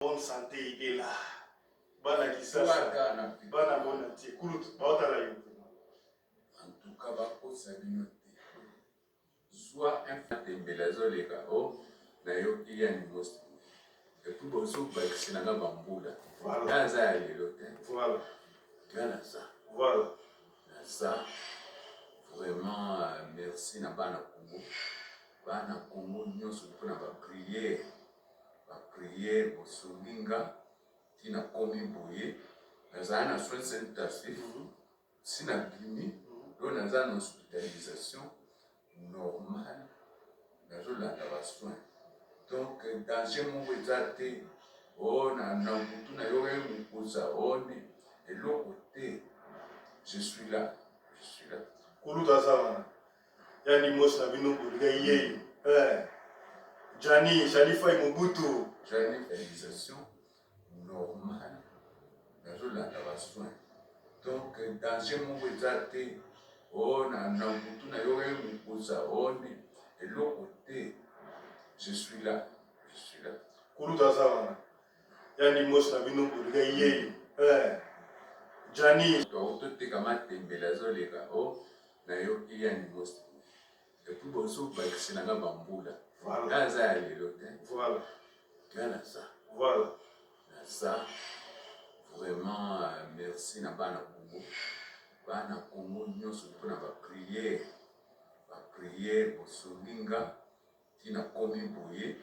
bonne santé est là. Bana kisasa. Bana bonne santé. Kulut, baota la yo. En tout cas, bako sabinote. Soit un fatembelazo les gars, oh, na yo YANDI MOSI. Et puis bon, sous c'est la bamboula. Voilà. Dans ça, il est voilà. Voilà ça. Voilà. Ça, vraiment, merci na bana Congo. Bana Congo, nous sommes pour la prière. La prière pour Solinga, qui n'a commis bouillé. Nous avons un soin intensif. Si nous avons fini, nous avons une hospitalisation normale. Nous avons un soin. Donc, dans ce moment, on a et l'autre côté, je suis là. Je suis là. YANDI MOSI na bino boulgaye. Jani, Shalifa et Mobutu. J'ai une réalisation normale. Nous avons un soin. Donc, dans ce moment, on a et l'autre côté, je suis là. Je suis là. YANDI MOSI na bino boulgaye. Jani. Tu as tembelazo les gars, oh, na yo YANDI MOSI. Et puis bon, c'est la bamboula. Voilà. Dans ça, il est voilà. Voilà ça. Voilà. Ça, vraiment, merci na bana Congo. Bana Congo, nous sommes pour la prière. La prière pour Solinga, qui n'a commis bouillé.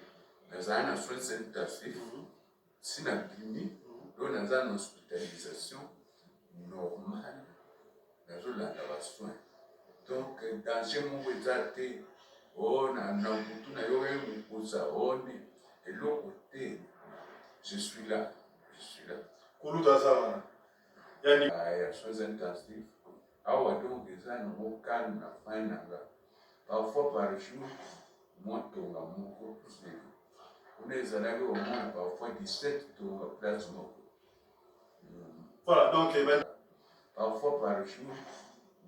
Nous avons un soin intensif. Si nous avons fini, nous avons une hospitalisation normale. Nous avons un soin. Donc, dans ce moment, on a et l'autre côté, je suis là. Je suis là. Il y a des choses intensives. Donc, les gens sont calmes, parfois par jour, moi, on est allé au moins parfois 17 tours place. Voilà, donc, parfois par jour,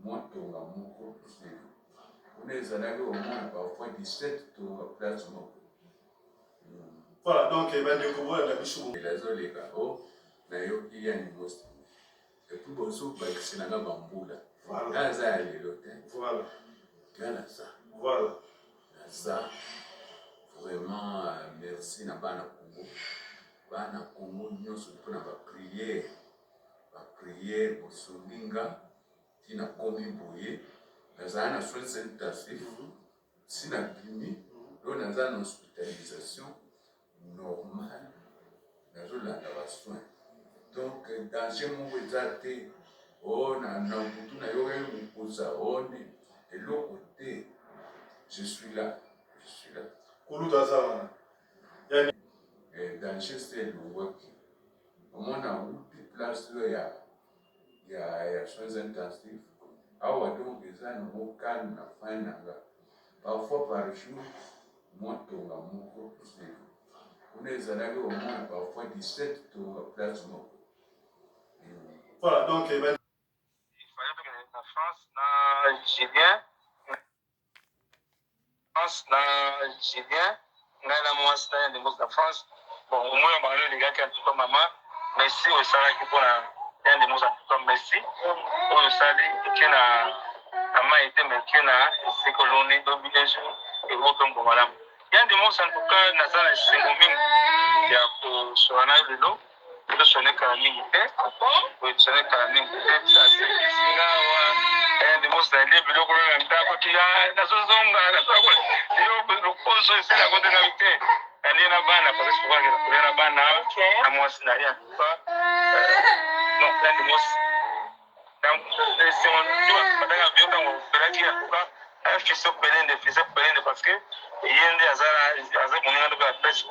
moi, on est allé au moins parfois 17 tours place. Voilà, donc, du coup, voilà, la bichou. Et les gars, oh, na yo YANDI MOSI. Et puis bon, c'est la bamboula. Voilà. Dans ça, il est voilà. Voilà ça. Voilà. Ça, vraiment, merci na bana Congo. Bana Congo, nous sommes pour la prière. La prière pour Solinga, qui n'a commis bouillé. Nous avons un soin intensif. Si nous avons fini, nous avons une hospitalisation normale. Nous avons un soin. Donc, dans ce moment, on a et l'autre côté, je suis là. Je suis là. Et dans ce stade, on a une place où il y a soins intensifs. Donc, les gens sont calmes, parfois par jour, moi, on est allé au moins parfois 17 tours place. Voilà, donc, il fallait que la France, na Julien, na moi, c'est un des mots de la France. Bon, au moins, on va les gars qui ont tout maman, merci au salaire qui pour un des mots de merci. Au salaire qui a maman été, mais qui a c'est que l'on est dans bien sûr et autre bon voilà. Il y a des mots en tout cas, dans la Sénégal, il y a sur un âge de l'eau. Je suis un calamine, je suis un calamine, ça c'est un des mots de l'année, puis le gouvernement qui a la zone, le conseil, c'est la continuité. Elle est là-bas, parce que souvent, elle est là-bas, à moi, c'est rien. Non, plein de mots. Donc, c'est mon doigt, pendant la vie, on fait la en tout cas, un fils de pelé, parce que il y a des hasards, mon nom de la presse, il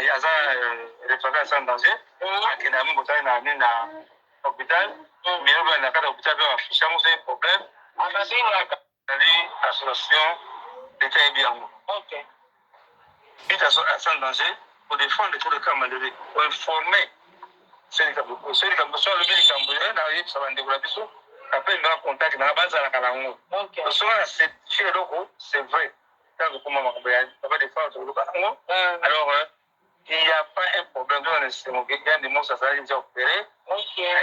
y a des références en danger. Qui n'a mis na hôpital, mais on a un hôpital qui a un problème. On a une association d'État et bien. Ok. Il y a un danger pour défendre tous les cas malheureux, pour informer ceux qui ont besoin le médicament, ça va développer ça. Après, il y a un contact dans la base à la Calango. C'est vrai. Quand vous commencez à défendre le Calango, alors il n'y a pas un problème. Yandy Mosi azali déjà opéré.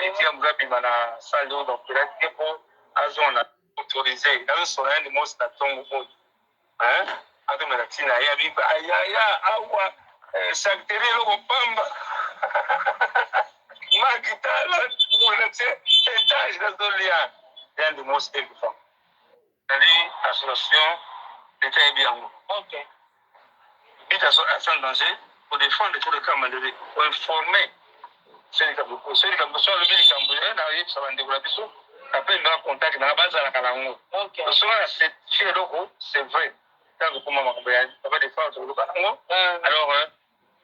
Etia Mugabi na salle d'opération pour azona autorisé. Dans son Yandy Mosi na tongo oyo. Ato melatina ya biba ya awa sakiteri loko pamba. Makitala muna tse étage na zolia. Yandy Mosi ebifa. Ali association d'État bien. OK. Bita sans danger pour défendre tous les cas malheureux, pour informer ceux qui ont besoin de le na yip savande la biso après na contact na base la kalango. OK. Parce que c'est chez loko, c'est vrai. Tant que pour maman pas de faire sur le kalango. Alors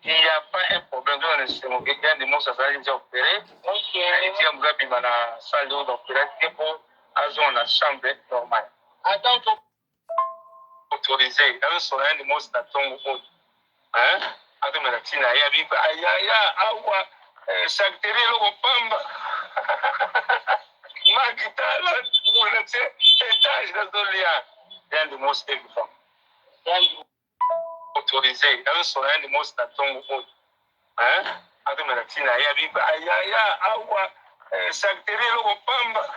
il n'y a pas un problème dans le système. Quelqu'un de mon ça déjà opéré. OK. Et tu as Mugabi na salle d'opération pour azon la chambre normale. Attends autorisé. Dans son Yandy Mosi na tongo oyo. Ato melatina ya biba ya awa sakiteri loko pamba. Makitala muna tse étage na zolia. Yandy Mosi ebifa. Autorisé. Dans son Yandy Mosi na tongo oyo. Ato melatina ya biba ya awa sakiteri loko pamba.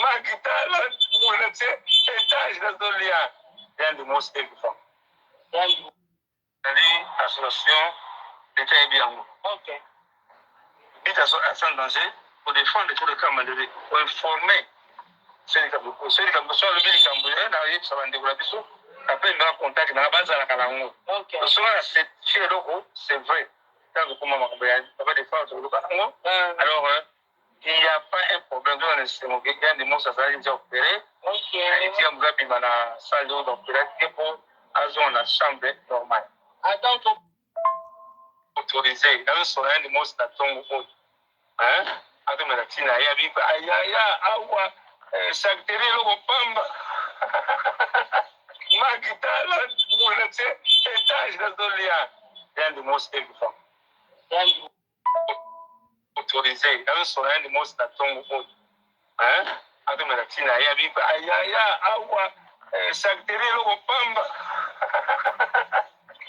Makitala muna tse étage na zolia. Yandy Mosi ebifa. Ali association d'État bien. OK. Bita sans danger pour défendre tous les cas malheureux, pour informer ceux qui ont besoin de le na yip savande la biso après na contact na base la kalango. OK. Parce que c'est chez loko, c'est vrai. Tant que pour maman pas de faire sur le kalango. Alors il n'y a pas un problème dans le système. Yandy Mosi azali déjà opéré. OK. Et tu as Mugabi na salle d'opération pour azon la chambre normale. Attends autorisé. Dans son Yandy Mosi na tongo oyo. Ato melatina ya biba ya awa sakiteri loko pamba. Makitala muna tse étage na zolia. Yandy Mosi ebifa. Autorisé. Dans son Yandy Mosi na tongo oyo. Ato melatina ya biba ya awa sakiteri loko pamba.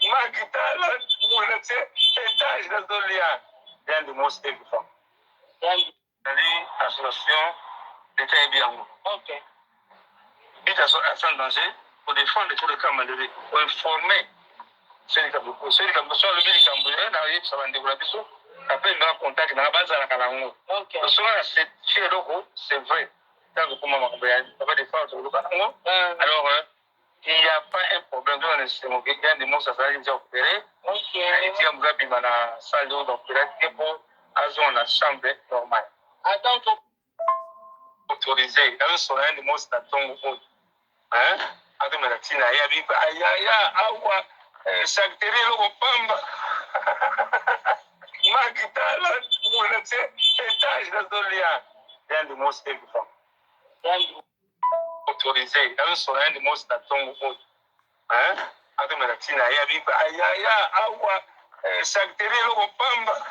Makitala muna tse étage na zolia. Yandy Mosi ebifa. Ali association d'État bien. OK. Bita sans danger pour défendre tous les cas malheureux, pour informer ceux qui ont besoin de le na yip savande la biso après na contact na base la kalango. OK. Parce que c'est chez loko, c'est vrai. Tant que pour maman pas de faire sur le kalango. Alors il n'y a pas un problème dans le système. Yandy Mosi azali déjà opéré. OK. Et tu as Mugabi na salle d'opération pour azon la chambre normale. Attends autorisé. Dans son Yandy Mosi na tongo oyo. Ato melatina ya biba ya awa sakiteri loko pamba. Makitala muna tse étage na zolia. Yandy Mosi ebifa. Autorisé. Dans son Yandy Mosi na tongo oyo. Ato melatina ya biba ya awa sakiteri loko pamba.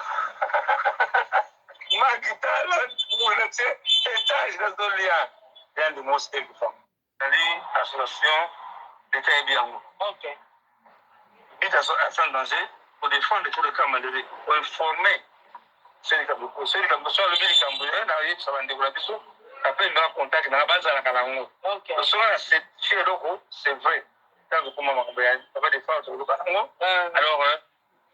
Makitala muna tse étage na zolia. Yandy Mosi ebifa. Ali association d'État bien. OK. Bita sans danger pour défendre tous les cas malheureux, pour informer ceux qui ont besoin de le na yip savande la biso après na contact na base la kalango. OK. Parce que c'est chez loko, c'est vrai. Tant que pour maman pas de faire sur le kalango. Alors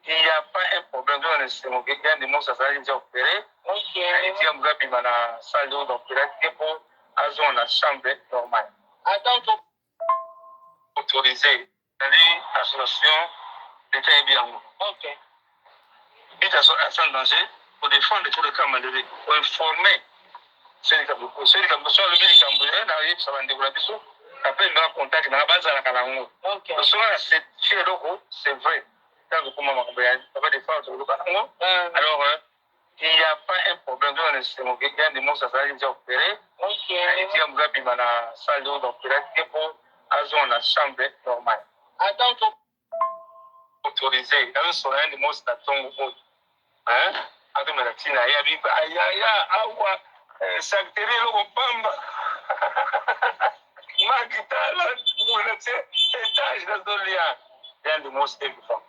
il n'y a pas un problème dans le système. Yandy Mosi azali déjà opéré. OK. Et tu as Mugabi na salle d'opération pour azon la chambre normale. Attends autorisé. Ali association d'État bien. OK. Bita sans danger pour défendre tous les cas malheureux, pour informer ceux qui ont besoin de le na yip savande la biso après na contact na base la kalango. OK. Parce que c'est chez loko, c'est vrai. Tant que pour maman pas de faire sur le kalango. Alors il n'y a pas un problème dans le système. Yandy Mosi azali déjà opéré. OK. Et tu as Mugabi na salle d'opération pour azon la chambre normale. Attends autorisé. Dans son Yandy Mosi na tongo oyo. Ato melatina ya biba ya awa sakiteri loko pamba. Makitala muna tse étage na zolia. Yandy Mosi ebifa.